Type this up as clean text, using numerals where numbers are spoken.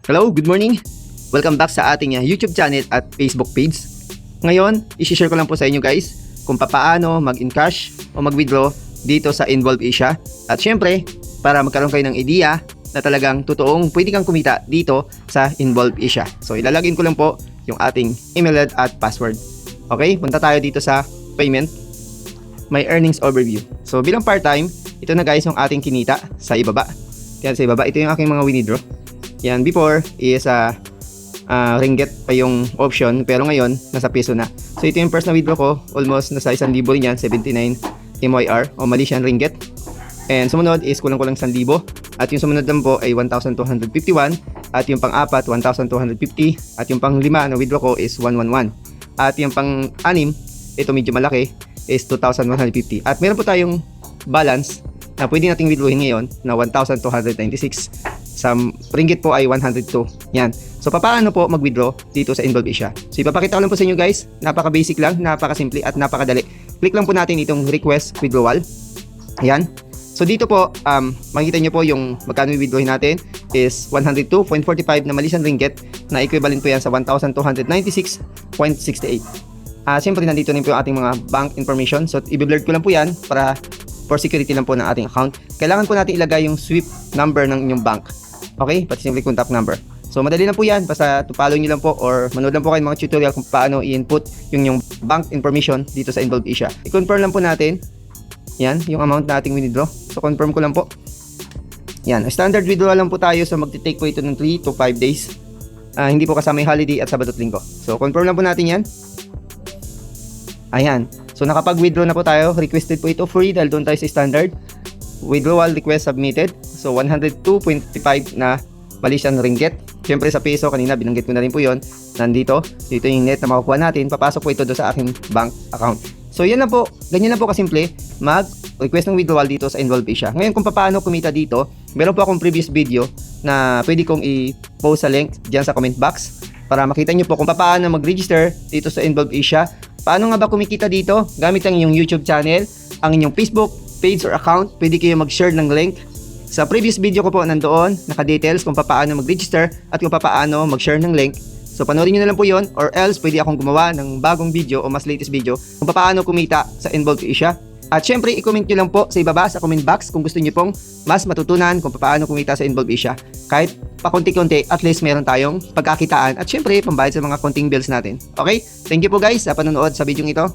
Hello, good morning. Welcome back sa ating YouTube channel at Facebook page. Ngayon, i-share ko lang po sa inyo guys kung paano mag-encash o mag-withdraw dito sa Involve Asia. At syempre, para magkaroon kayo ng idea na talagang totoong pwede kang kumita dito sa Involve Asia. So, ilalagin ko lang po yung ating email at password. Okay, punta tayo dito sa payment, my earnings overview. So, bilang part-time, ito na guys yung ating kinita sa ibaba. Yan sa ibaba, ito yung aking mga withdraw. Yan, before is ringgit pa yung option, pero ngayon nasa peso na. So ito yung first na withdraw ko, almost nasa 1,000 rin yan, 79 MYR o Malaysian ringgit. And sumunod is kulang-kulang 1,000. At yung sumunod lang po ay 1,251. At yung pang-apat, 1,250. At yung pang-lima na withdraw ko is 111. At yung pang-anim, ito medyo malaki, is 2,150. At meron po tayong balance na pwede nating withdrawin ngayon na 1,296. Sa ringgit po ay 102. Yan. So, paano po mag-withdraw dito sa Involve Asia? So, ipapakita ko lang po sa inyo guys. Napaka-basic lang, napaka-simple at napakadali. Click lang po natin itong request withdrawal. Yan. So, dito po, makikita nyo po yung magkano i-withdrawin natin is 102.45 na Malaysian ringgit na equivalent po yan sa 1,296.68. Siyempre, nandito rin po yung ating mga bank information. So, i-blur ko lang po yan para for security lang po ng ating account. Kailangan po natin ilagay yung SWIFT number ng inyong bank. Okay? Pati simple contact number. So, madali lang po yan. Basta follow nyo lang po or manood lang po kayo ng mga tutorial kung paano i-input yung bank information dito sa Involve Asia. I-confirm lang po natin. Yan, yung amount na ating withdraw. So, confirm ko lang po. Yan, standard withdrawal lang po tayo. So, magti-take po ito ng 3 to 5 days. Hindi po kasama yung holiday at Sabado at Linggo. So, confirm lang po natin yan. Ayan. So, nakapag-withdraw na po tayo. Requested po ito free dahil doon tayo sa standard. Withdrawal request submitted. So, 102.55 na Malaysian ringgit. Siyempre sa peso, kanina binanggit ko na rin po yon. Nandito. So, ito yung net na makukuha natin. Papasok po ito doon sa aking bank account. So, yan lang po. Ganyan lang po kasimple. Mag-request ng withdrawal dito sa Involve Asia. Ngayon, kung paano kumita dito, meron po akong previous video na pwede kong i-post sa link dyan sa comment box para makita nyo po kung paano mag-register dito sa Involve Asia. Paano nga ba kumikita dito? Gamit ang inyong YouTube channel, ang inyong Facebook page or account. Pwede kayo mag-share ng link. Sa previous video ko po nandoon, naka-details kung paano mag-register at kung paano mag-share ng link. So panoorin nyo na lang po yon, or else pwede akong gumawa ng bagong video o mas latest video kung paano kumita sa Involve Asia. At syempre, i-comment nyo lang po sa ibaba sa comment box kung gusto nyo pong mas matutunan kung paano kumita sa Involve Asia. Kahit pakunti-kunti, at least meron tayong pagkakitaan at syempre, pambayad sa mga konting bills natin. Okay? Thank you po guys sa panonood sa video ito.